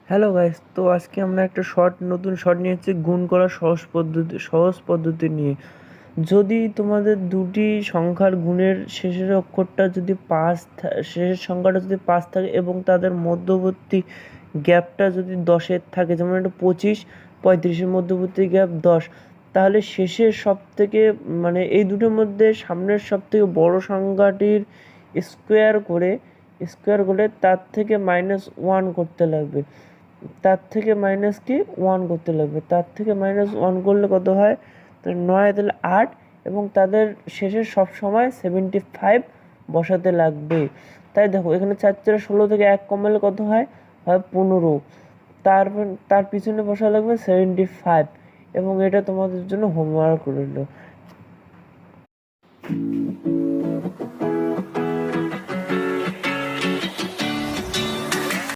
Hello guys, তো আজকে আমরা একটা নতুন শর্ট নিয়ে এসেছি গুণ করার সহজ পদ্ধতি নিয়ে। যদি তোমাদের দুটি সংখ্যার গুণের শেষের সংখ্যাটা যদি 5 থাকে এবং তাদের মধ্যবর্তী গ্যাপটা যদি 10-এর থাকে, যেমন একটা 25-35-এর মধ্যবর্তী গ্যাপ 10, তাহলে শেষের সবথেকে মানে এই দুটোর মধ্যে সামনের সবথেকে বড় সংখ্যাটির স্কোয়ার করে তার থেকে -1 করতে লাগবে। তার থেকে মাইনাস ওয়ান করলে কত হয়? তো 9 তাহলে 8, এবং তাদের শেষে সব সময় 75 বসাতে লাগবে। তাই দেখো, এখানে 4×4=16, থেকে 1 কমালে কত হয়? 15। তার পিছনে বসা লাগবে 75, এবং এটা তোমাদের জন্য হোমওয়ার্ক রইল।